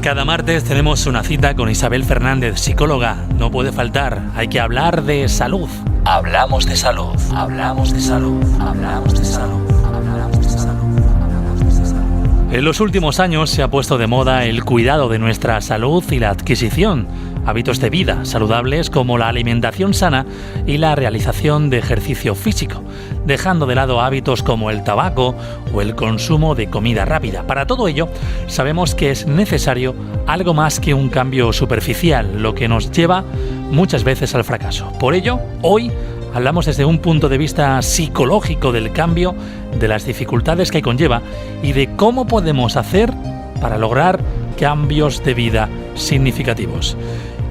Cada martes tenemos una cita con Isabel Fernández, psicóloga. No puede faltar, hay que hablar de salud. Hablamos de salud, hablamos de salud, hablamos de salud, hablamos de salud. En los últimos años se ha puesto de moda el cuidado de nuestra salud y la adquisición hábitos de vida saludables como la alimentación sana y la realización de ejercicio físico, dejando de lado hábitos como el tabaco o el consumo de comida rápida. Para todo ello, sabemos que es necesario algo más que un cambio superficial, lo que nos lleva muchas veces al fracaso. Por ello, hoy hablamos desde un punto de vista psicológico del cambio, de las dificultades que conlleva y de cómo podemos hacer para lograr cambios de vida significativos.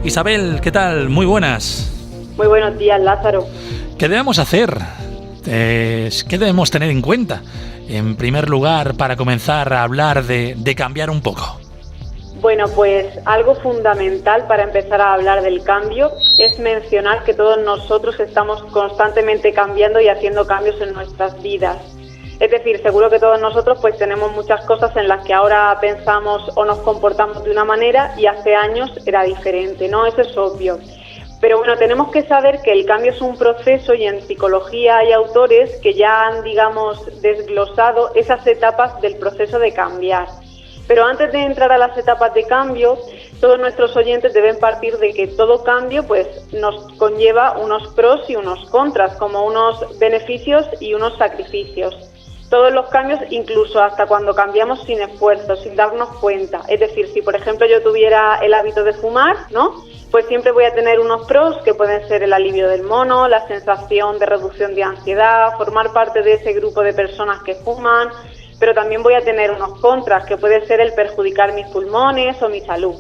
Isabel, ¿qué tal? Muy buenas. Muy buenos días, Lázaro. ¿Qué debemos hacer? ¿Qué debemos tener en cuenta? En primer lugar, para comenzar a hablar de cambiar un poco. Bueno, pues algo fundamental para empezar a hablar del cambio es mencionar que todos nosotros estamos constantemente cambiando y haciendo cambios en nuestras vidas. Es decir, seguro que todos nosotros pues tenemos muchas cosas en las que ahora pensamos o nos comportamos de una manera y hace años era diferente, ¿no? Eso es obvio. Pero bueno, tenemos que saber que el cambio es un proceso y en psicología hay autores que ya han, digamos, desglosado esas etapas del proceso de cambiar. Pero antes de entrar a las etapas de cambio, todos nuestros oyentes deben partir de que todo cambio pues nos conlleva unos pros y unos contras, como unos beneficios y unos sacrificios. Todos los cambios, incluso hasta cuando cambiamos sin esfuerzo, sin darnos cuenta. Es decir, si por ejemplo yo tuviera el hábito de fumar, ¿no?, pues siempre voy a tener unos pros que pueden ser el alivio del mono, la sensación de reducción de ansiedad, formar parte de ese grupo de personas que fuman, pero también voy a tener unos contras que puede ser el perjudicar mis pulmones o mi salud.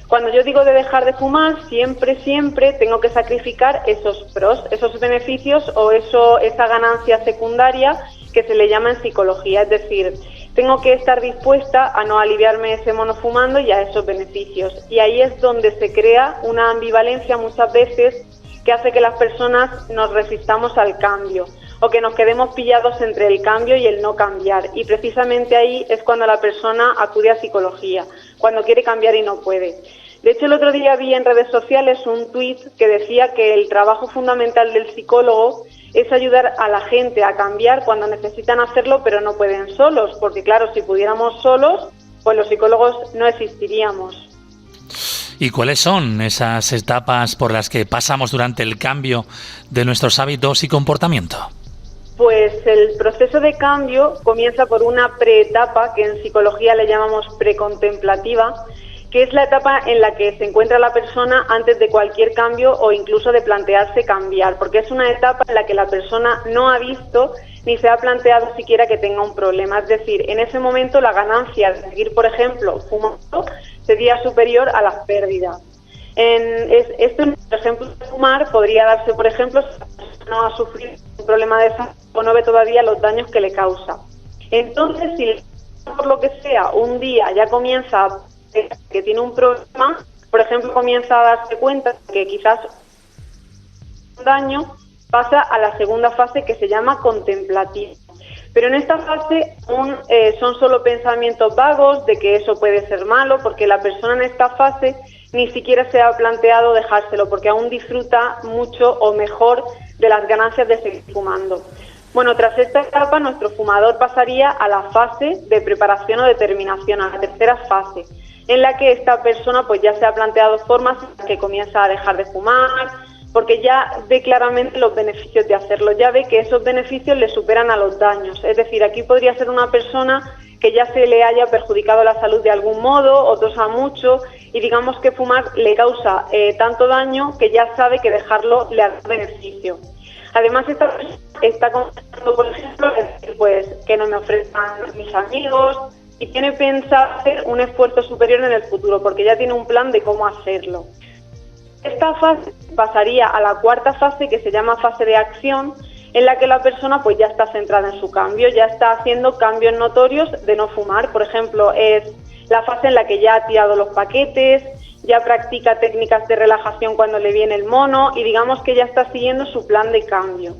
Cuando yo digo de dejar de fumar, siempre tengo que sacrificar esos pros, esos beneficios o esa ganancia secundaria que se le llama en psicología, es decir, tengo que estar dispuesta a no aliviarme ese mono fumando y a esos beneficios. Y ahí es donde se crea una ambivalencia muchas veces que hace que las personas nos resistamos al cambio o que nos quedemos pillados entre el cambio y el no cambiar. Y precisamente ahí es cuando la persona acude a psicología, cuando quiere cambiar y no puede. De hecho, el otro día vi en redes sociales un tuit que decía que el trabajo fundamental del psicólogo es ayudar a la gente a cambiar cuando necesitan hacerlo, pero no pueden solos, porque claro, si pudiéramos solos, pues los psicólogos no existiríamos. ¿Y cuáles son esas etapas por las que pasamos durante el cambio de nuestros hábitos y comportamiento? Pues el proceso de cambio comienza por una preetapa que en psicología le llamamos precontemplativa, que es la etapa en la que se encuentra la persona antes de cualquier cambio o incluso de plantearse cambiar, porque es una etapa en la que la persona no ha visto ni se ha planteado siquiera que tenga un problema. Es decir, en ese momento la ganancia de seguir, por ejemplo, fumando sería superior a las pérdidas. Por ejemplo, de fumar podría darse, por ejemplo, si la persona no ha sufrido un problema de salud o no ve todavía los daños que le causa. Entonces, si por lo que sea un día ya comienza a que tiene un problema, por ejemplo, comienza a darse cuenta que quizás un daño, pasa a la segunda fase que se llama contemplativa. Pero en esta fase son solo pensamientos vagos de que eso puede ser malo, porque la persona en esta fase ni siquiera se ha planteado dejárselo, porque aún disfruta mucho o mejor de las ganancias de seguir fumando. Bueno, tras esta etapa, nuestro fumador pasaría a la fase de preparación o determinación, a la tercera fase, en la que esta persona pues ya se ha planteado formas en las que comienza a dejar de fumar, porque ya ve claramente los beneficios de hacerlo, ya ve que esos beneficios le superan a los daños. Es decir, aquí podría ser una persona que ya se le haya perjudicado la salud de algún modo o tosa mucho y digamos que fumar le causa tanto daño que ya sabe que dejarlo le hará beneficio. Además, esta persona está contando, por ejemplo, pues que no me ofrezcan mis amigos, y tiene pensado hacer un esfuerzo superior en el futuro, porque ya tiene un plan de cómo hacerlo. Esta fase pasaría a la cuarta fase, que se llama fase de acción, en la que la persona pues ya está centrada en su cambio, ya está haciendo cambios notorios de no fumar. Por ejemplo, es la fase en la que ya ha tirado los paquetes, ya practica técnicas de relajación cuando le viene el mono y digamos que ya está siguiendo su plan de cambio.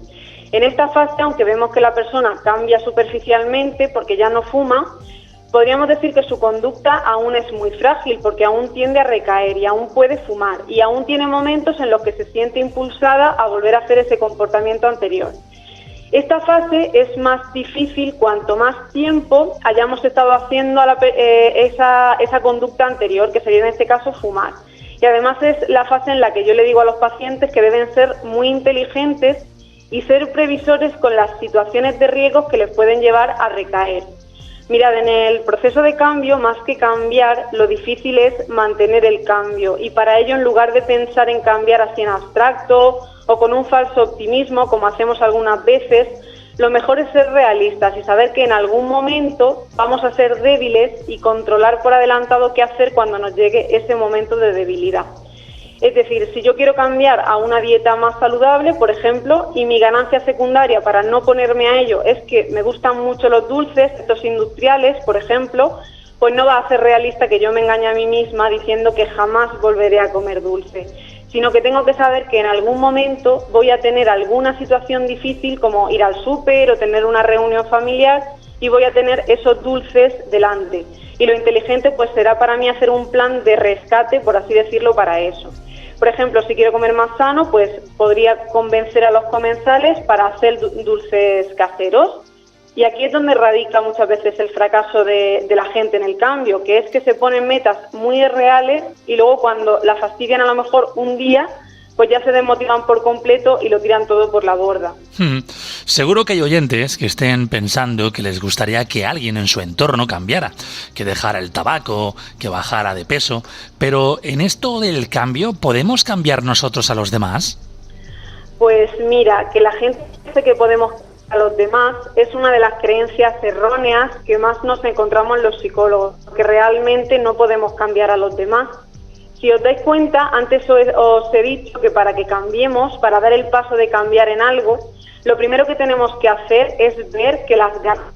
En esta fase, aunque vemos que la persona cambia superficialmente porque ya no fuma, podríamos decir que su conducta aún es muy frágil porque aún tiende a recaer y aún puede fumar y aún tiene momentos en los que se siente impulsada a volver a hacer ese comportamiento anterior. Esta fase es más difícil cuanto más tiempo hayamos estado haciendo esa conducta anterior, que sería en este caso fumar. Y además es la fase en la que yo le digo a los pacientes que deben ser muy inteligentes y ser previsores con las situaciones de riesgo que les pueden llevar a recaer. Mirad, en el proceso de cambio, más que cambiar, lo difícil es mantener el cambio. Y para ello, en lugar de pensar en cambiar así en abstracto o con un falso optimismo, como hacemos algunas veces, lo mejor es ser realistas y saber que en algún momento vamos a ser débiles y controlar por adelantado qué hacer cuando nos llegue ese momento de debilidad. Es decir, si yo quiero cambiar a una dieta más saludable, por ejemplo, y mi ganancia secundaria para no ponerme a ello es que me gustan mucho los dulces, estos industriales, por ejemplo, pues no va a ser realista que yo me engañe a mí misma diciendo que jamás volveré a comer dulce, sino que tengo que saber que en algún momento voy a tener alguna situación difícil como ir al súper o tener una reunión familiar y voy a tener esos dulces delante. Y lo inteligente pues será para mí hacer un plan de rescate, por así decirlo, para eso. Por ejemplo, si quiero comer más sano, pues podría convencer a los comensales para hacer dulces caseros. Y aquí es donde radica muchas veces el fracaso de la gente en el cambio, que es que se ponen metas muy irreales y luego cuando la fastidian a lo mejor un día, pues ya se desmotivan por completo y lo tiran todo por la borda. Seguro que hay oyentes que estén pensando que les gustaría que alguien en su entorno cambiara, que dejara el tabaco, que bajara de peso, pero en esto del cambio, ¿podemos cambiar nosotros a los demás? Pues mira, que la gente piense que podemos a los demás es una de las creencias erróneas que más nos encontramos los psicólogos, que realmente no podemos cambiar a los demás. Si os dais cuenta, antes os he dicho que para que cambiemos, para dar el paso de cambiar en algo, lo primero que tenemos que hacer es ver que las ganas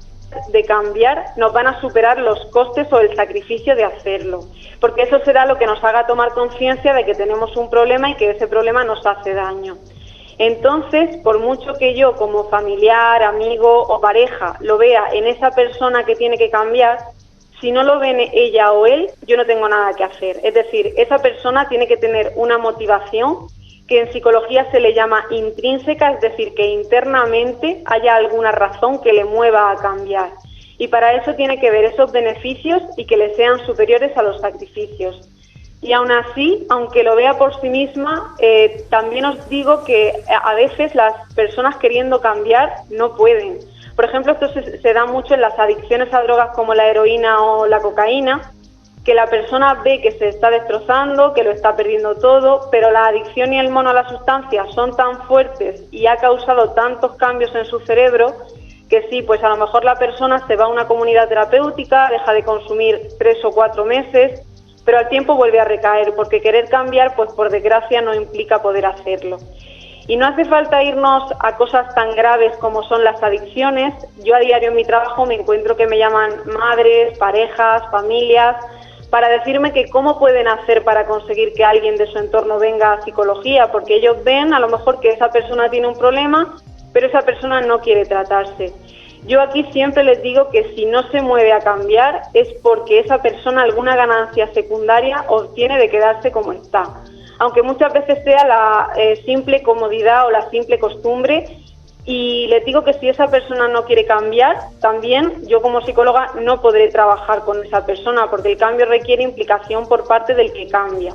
de cambiar nos van a superar los costes o el sacrificio de hacerlo, porque eso será lo que nos haga tomar conciencia de que tenemos un problema y que ese problema nos hace daño. Entonces, por mucho que yo como familiar, amigo o pareja lo vea en esa persona que tiene que cambiar, si no lo ven ella o él, yo no tengo nada que hacer. Es decir, esa persona tiene que tener una motivación que en psicología se le llama intrínseca, es decir, que internamente haya alguna razón que le mueva a cambiar. Y para eso tiene que ver esos beneficios y que le sean superiores a los sacrificios. Y aún así, aunque lo vea por sí misma, también os digo que a veces las personas queriendo cambiar no pueden. Por ejemplo, esto se da mucho en las adicciones a drogas como la heroína o la cocaína, que la persona ve que se está destrozando, que lo está perdiendo todo, pero la adicción y el mono a la sustancia son tan fuertes y ha causado tantos cambios en su cerebro que sí, pues a lo mejor la persona se va a una comunidad terapéutica, deja de consumir 3 o 4 meses, pero al tiempo vuelve a recaer, porque querer cambiar, pues por desgracia no implica poder hacerlo. Y no hace falta irnos a cosas tan graves como son las adicciones. Yo a diario en mi trabajo me encuentro que me llaman madres, parejas, familias, para decirme que cómo pueden hacer para conseguir que alguien de su entorno venga a psicología, porque ellos ven a lo mejor que esa persona tiene un problema, pero esa persona no quiere tratarse. Yo aquí siempre les digo que si no se mueve a cambiar es porque esa persona alguna ganancia secundaria obtiene de quedarse como está. Aunque muchas veces sea la simple comodidad o la simple costumbre, y les digo que si esa persona no quiere cambiar, también yo como psicóloga no podré trabajar con esa persona, porque el cambio requiere implicación por parte del que cambia.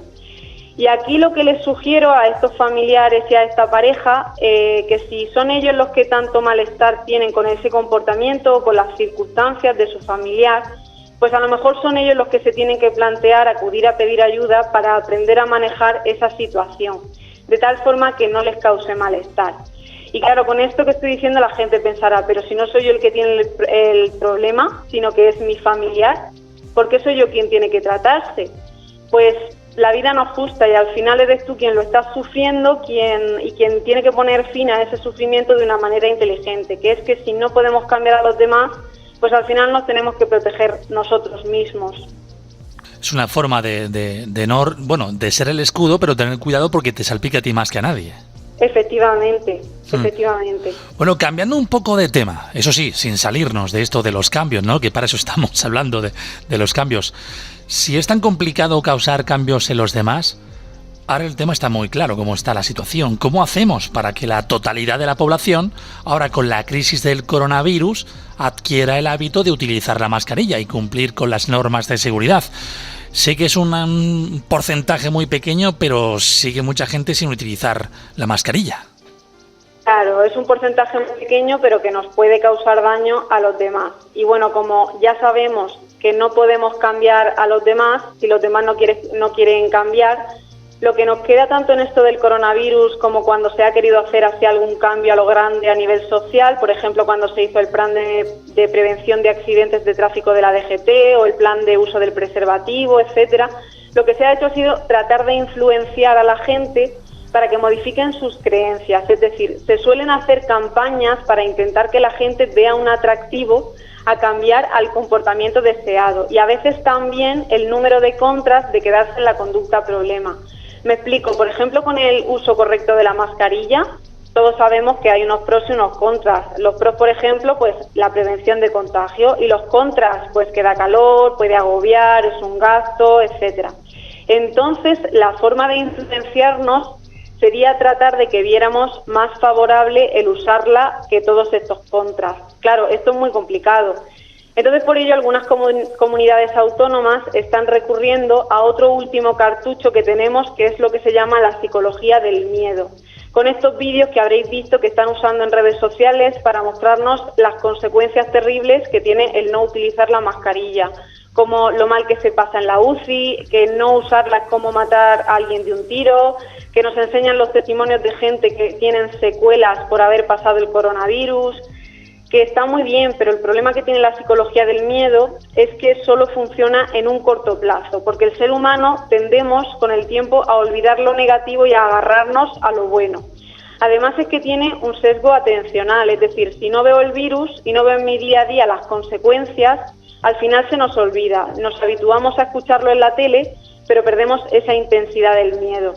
Y aquí lo que les sugiero a estos familiares y a esta pareja, que si son ellos los que tanto malestar tienen con ese comportamiento o con las circunstancias de su familiar, pues a lo mejor son ellos los que se tienen que plantear acudir a pedir ayuda para aprender a manejar esa situación, de tal forma que no les cause malestar. Y claro, con esto que estoy diciendo la gente pensará, pero si no soy yo el que tiene el problema, sino que es mi familiar, ¿por qué soy yo quien tiene que tratarse? Pues la vida no es justa y al final eres tú quien lo está sufriendo y quien tiene que poner fin a ese sufrimiento de una manera inteligente, que es que si no podemos cambiar a los demás, pues al final nos tenemos que proteger nosotros mismos. Es una forma de ser el escudo, pero tener cuidado porque te salpica a ti más que a nadie. Efectivamente, efectivamente. Bueno, cambiando un poco de tema, eso sí, sin salirnos de esto de los cambios, ¿no? Que para eso estamos hablando de los cambios. Si es tan complicado causar cambios en los demás, ahora el tema está muy claro, cómo está la situación. ¿Cómo hacemos para que la totalidad de la población, ahora con la crisis del coronavirus, adquiera el hábito de utilizar la mascarilla y cumplir con las normas de seguridad? Sé que es un porcentaje muy pequeño, pero sigue mucha gente sin utilizar la mascarilla. Claro, es un porcentaje muy pequeño, pero que nos puede causar daño a los demás. Y bueno, como ya sabemos que no podemos cambiar a los demás, si los demás no quieren cambiar, lo que nos queda tanto en esto del coronavirus como cuando se ha querido hacer hacia algún cambio a lo grande a nivel social, por ejemplo, cuando se hizo el plan de prevención de accidentes de tráfico de la DGT o el plan de uso del preservativo, etcétera, lo que se ha hecho ha sido tratar de influenciar a la gente para que modifiquen sus creencias. Es decir, se suelen hacer campañas para intentar que la gente vea un atractivo a cambiar al comportamiento deseado y a veces también el número de contras de quedarse en la conducta problema. Me explico, por ejemplo, con el uso correcto de la mascarilla, todos sabemos que hay unos pros y unos contras. Los pros, por ejemplo, pues la prevención de contagio, y los contras, pues que da calor, puede agobiar, es un gasto, etcétera. Entonces, la forma de influenciarnos sería tratar de que viéramos más favorable el usarla que todos estos contras. Claro, esto es muy complicado. Entonces, por ello, algunas comunidades autónomas están recurriendo a otro último cartucho que tenemos, que es lo que se llama la psicología del miedo. Con estos vídeos que habréis visto que están usando en redes sociales para mostrarnos las consecuencias terribles que tiene el no utilizar la mascarilla, como lo mal que se pasa en la UCI, que no usarla es como matar a alguien de un tiro, que nos enseñan los testimonios de gente que tienen secuelas por haber pasado el coronavirus, que está muy bien, pero el problema que tiene la psicología del miedo es que solo funciona en un corto plazo, porque el ser humano tendemos con el tiempo a olvidar lo negativo y a agarrarnos a lo bueno. Además es que tiene un sesgo atencional, es decir, si no veo el virus y no veo en mi día a día las consecuencias, al final se nos olvida, nos habituamos a escucharlo en la tele, pero perdemos esa intensidad del miedo.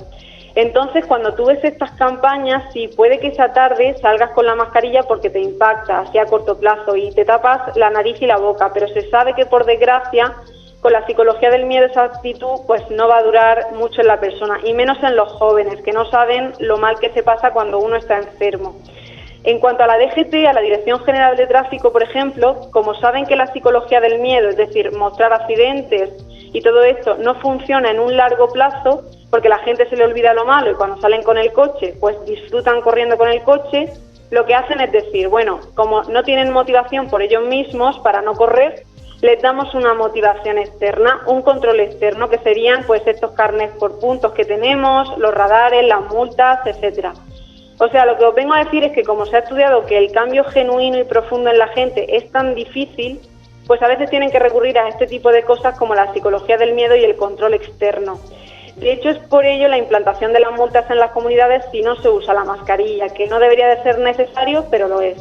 Entonces, cuando tú ves estas campañas, sí, puede que esa tarde salgas con la mascarilla porque te impacta, así a corto plazo, y te tapas la nariz y la boca, pero se sabe que, por desgracia, con la psicología del miedo, esa actitud pues no va a durar mucho en la persona, y menos en los jóvenes, que no saben lo mal que se pasa cuando uno está enfermo. En cuanto a la DGT, a la Dirección General de Tráfico, por ejemplo, como saben que la psicología del miedo, es decir, mostrar accidentes y todo esto, no funciona en un largo plazo, porque la gente se le olvida lo malo y cuando salen con el coche, pues disfrutan corriendo con el coche, lo que hacen es decir, bueno, como no tienen motivación por ellos mismos para no correr, les damos una motivación externa, un control externo, que serían pues estos carnets por puntos que tenemos, los radares, las multas, etcétera. O sea, lo que os vengo a decir es que como se ha estudiado que el cambio genuino y profundo en la gente es tan difícil, pues a veces tienen que recurrir a este tipo de cosas como la psicología del miedo y el control externo. De hecho, es por ello la implantación de las multas en las comunidades si no se usa la mascarilla, que no debería de ser necesario, pero lo es.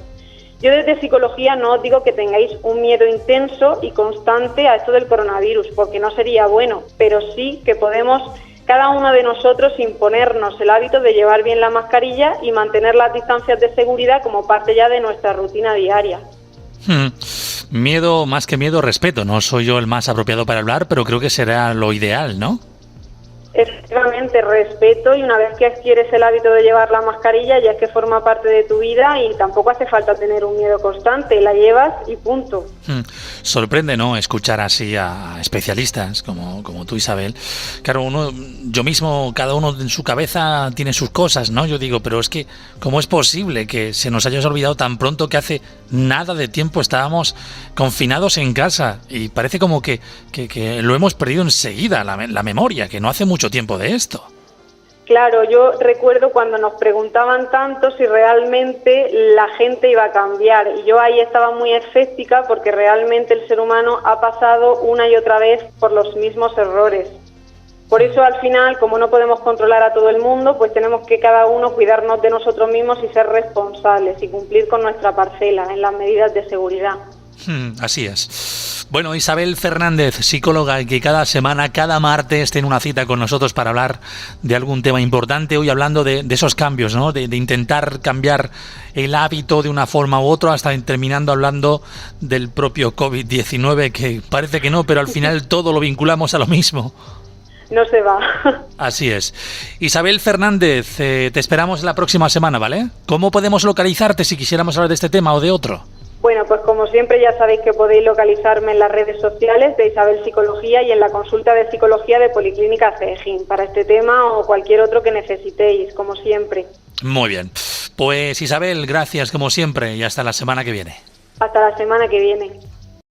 Yo desde psicología no os digo que tengáis un miedo intenso y constante a esto del coronavirus, porque no sería bueno, pero sí que podemos cada uno de nosotros imponernos el hábito de llevar bien la mascarilla y mantener las distancias de seguridad como parte ya de nuestra rutina diaria. Miedo, más que miedo, respeto. No soy yo el más apropiado para hablar, pero creo que será lo ideal, ¿no? Efectivamente, respeto, y una vez que adquieres el hábito de llevar la mascarilla ya es que forma parte de tu vida y tampoco hace falta tener un miedo constante, la llevas y punto. Sorprende, ¿no?, escuchar así a especialistas como tú, Isabel. Claro, yo mismo, cada uno en su cabeza tiene sus cosas, ¿no? Yo digo, pero es que ¿cómo es posible que se nos haya olvidado tan pronto que hace nada de tiempo estábamos confinados en casa? Y parece como que lo hemos perdido enseguida, la memoria, que no hace mucho tiempo de esto. Claro, yo recuerdo cuando nos preguntaban tanto si realmente la gente iba a cambiar, y yo ahí estaba muy escéptica porque realmente el ser humano ha pasado una y otra vez por los mismos errores. Por eso al final, como no podemos controlar a todo el mundo, pues tenemos que cada uno cuidarnos de nosotros mismos y ser responsables y cumplir con nuestra parcela en las medidas de seguridad. Así es. Bueno, Isabel Fernández, psicóloga, que cada semana, cada martes tiene una cita con nosotros para hablar de algún tema importante. Hoy hablando de esos cambios, ¿no? De intentar cambiar el hábito de una forma u otra, hasta terminando hablando del propio COVID-19, que parece que no, pero al final todo lo vinculamos a lo mismo. No se va. Así es. Isabel Fernández, te esperamos la próxima semana, ¿vale? ¿Cómo podemos localizarte si quisiéramos hablar de este tema o de otro? Bueno, pues como siempre ya sabéis que podéis localizarme en las redes sociales de Isabel Psicología y en la consulta de psicología de Policlínica Cejín para este tema o cualquier otro que necesitéis, como siempre. Muy bien. Pues Isabel, gracias como siempre y hasta la semana que viene. Hasta la semana que viene.